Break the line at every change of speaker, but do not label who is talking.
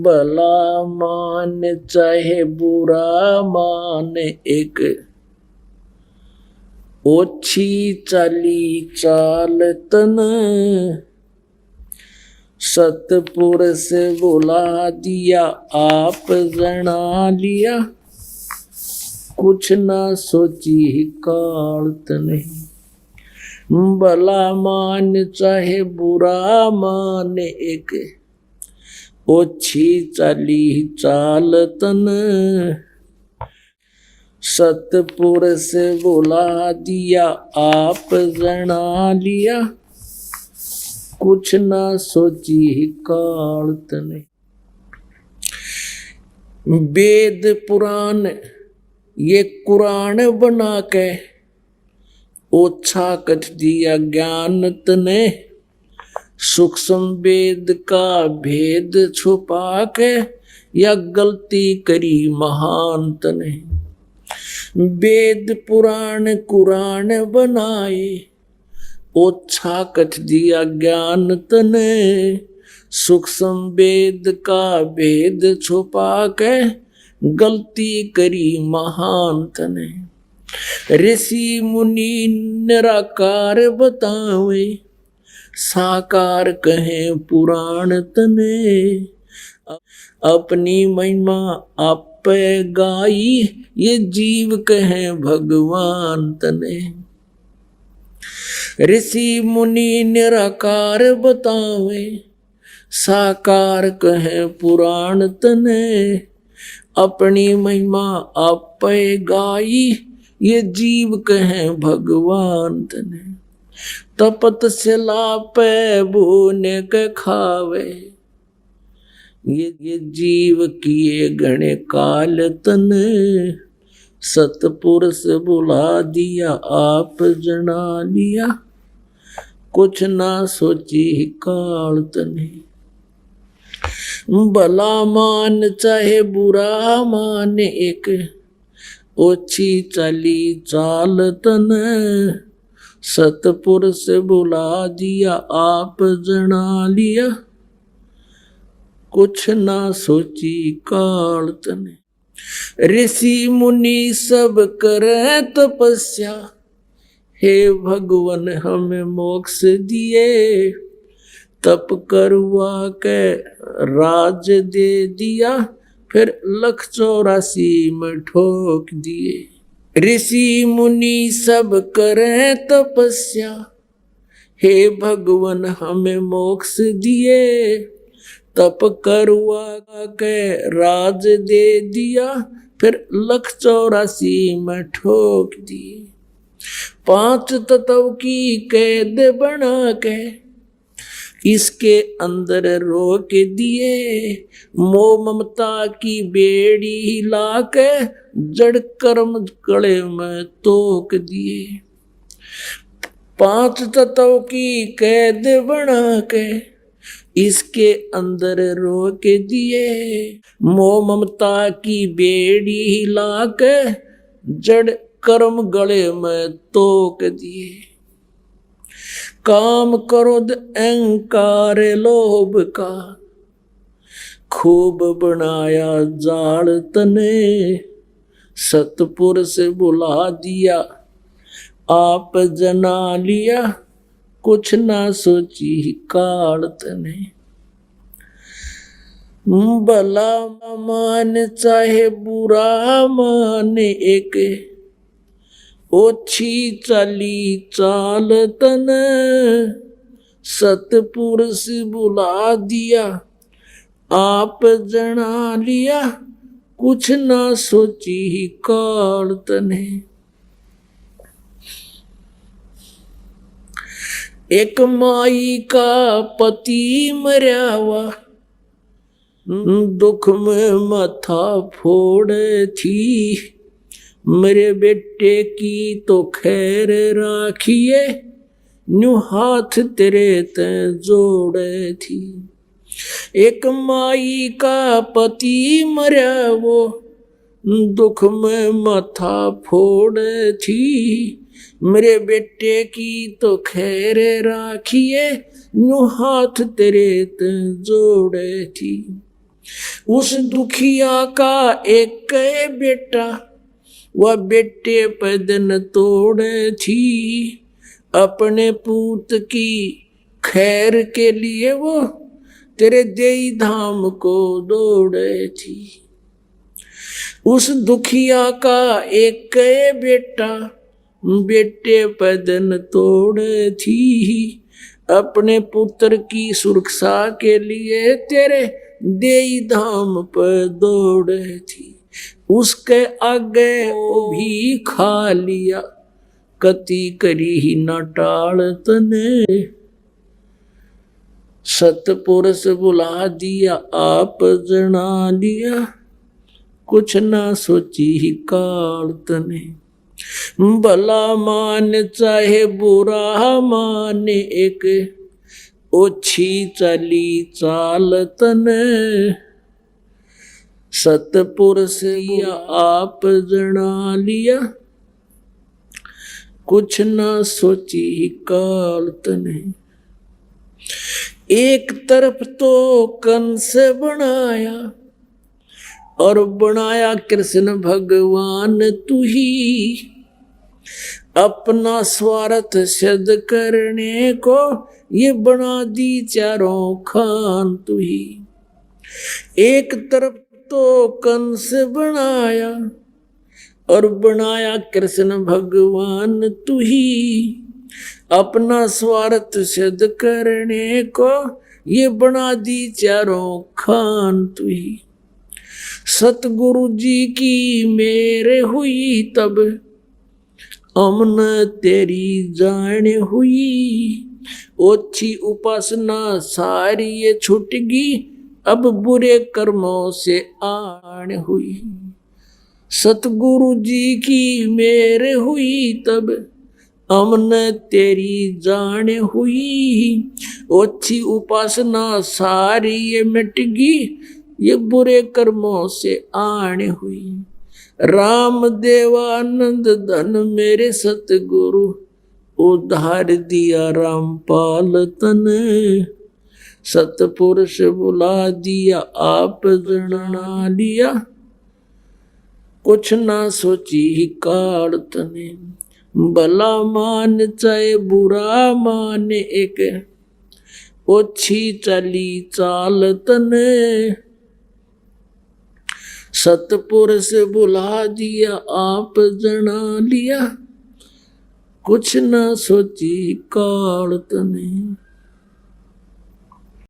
भला मान चाहे बुरा मान, एक ओछी चाली चाल तन, सतपुरुष बुला दिया आप जना लिया, कुछ ना सोची काल तने। भला मान चाहे बुरा मान, एक ओछी चाली चाल तन, सतपुरुष बुला दिया आप जना लिया, कुछ ना सोची काल तने। वेद पुराण ये कुरान बना के ओछा कथ दिया ज्ञान तने, सूक्ष्म वेद का भेद छुपा के या गलती करी महान तने। वेद पुराण कुरान बनाए ओछा कथ दिया ज्ञान तने, सूक्ष्म वेद का भेद छुपा के गलती करी महान तने। ऋषि मुनि निराकार बतावे, साकार कहे पुराण तने, अपनी महिमा आप गाई ये जीव कहे भगवान तने। ऋषि मुनि निराकार बतावे, साकार कहे पुराण तने, अपनी महिमा आप गाई ये जीव कहे भगवान तने। तपत से लापे बोने के खावे, ये जीव किए गणे काल तने, सतपुरुष बुला दिया आप जना लिया, कुछ ना सोची काल तने। भला मान चाहे बुरा मान, एक ओछी चाली चाल तने, सतपुरुष बुला दिया आप जना लिया, कुछ ना सोची काल तने। ऋषि मुनि सब करे तपस्या, हे भगवान हमें मोक्ष दिए, तप करवा के राज दे दिया, फिर 184 में ठोक दिए। ऋषि मुनि सब करे तपस्या, हे भगवान हमें मोक्ष दिए, तप करवा के राज दे दिया, फिर 184 में ठोक दिए। 5 तत्व की कैद बना के इसके अंदर रोक दिए, मोह ममता की बेड़ी ला के जड़ कर्म गले में तोक दिए। 5 तत्व की कैद बना के इसके अंदर रोक दिए, मोह ममता की बेड़ी ला के जड़ कर्म गले में तोक दिए। काम क्रोध अहंकार लोभ का खूब बनाया जाल तने, सतपुरुष बुला दिया आप जना लिया, कुछ ना सोची काल तने। भला मान चाहे बुरा मान, एक ओछी चाली चाल तने, सतपुरुष बुला दिया आप जना लिया, कुछ ना सोची काल तने। एक माई का पति मर्यावा, दुख में माथा फोड़े थी, मेरे बेटे की तो खैर राखिए, न्यू हाथ तेरे ते जोड़े थी। एक माई का पति मरा वो दुख में माथा फोड़े थी, मेरे बेटे की तो खैर राखिए, न्यू हाथ तेरे ते जोड़े थी। उस दुखिया का एक बेटा, वह बेटे पदन तोड़े थी, अपने पूत की खैर के लिए वो तेरे देई धाम को दौड़े थी। उस दुखिया का एक बेटा, बेटे पदन तोड़े थी, अपने पुत्र की सुरक्षा के लिए तेरे देई धाम पर दौड़े थी। उसके आगे वो भी खा लिया, कति करी ही न टाल तने। सतपुरुष बुला दिया आप जना लिया, कुछ ना सोची ही काल तने। भला मान चाहे बुरा माने, एक ओछी चली चाल तने। सतपुरुष या आप जना लिया, कुछ ना सोची ही काल तने। एक तरफ तो कंस बनाया, और बनाया कृष्ण भगवान तू ही, अपना स्वार्थ सिद्ध करने को ये बना दी चारों खान तू ही। एक तरफ तो कंस बनाया, और बनाया कृष्ण भगवान तू ही, अपना स्वार्थ सिद्ध करने को ये बना दी चारों खान तू ही। सतगुरु जी की मेरे हुई तब, अमन तेरी जान हुई, ओछी उपासना सारी ये छुटगी, अब बुरे कर्मों से आन हुई। सतगुरु जी की मेरे हुई तब, अमन तेरी जान हुई, ओछी उपासना सारी ये मिटगी, ये बुरे कर्मों से आन हुई। राम देवानंद धन मेरे सतगुरु, उद्धार दिया रामपाल तने। सतपुरुष बुला दिया आप जना लिया, कुछ ना सोची ही काल तने। भला मान चाहे बुरा माने, एक ओछी चली चाल तने। सतपुरुष बुला दिया आप जना लिया, कुछ ना सोची काल तने।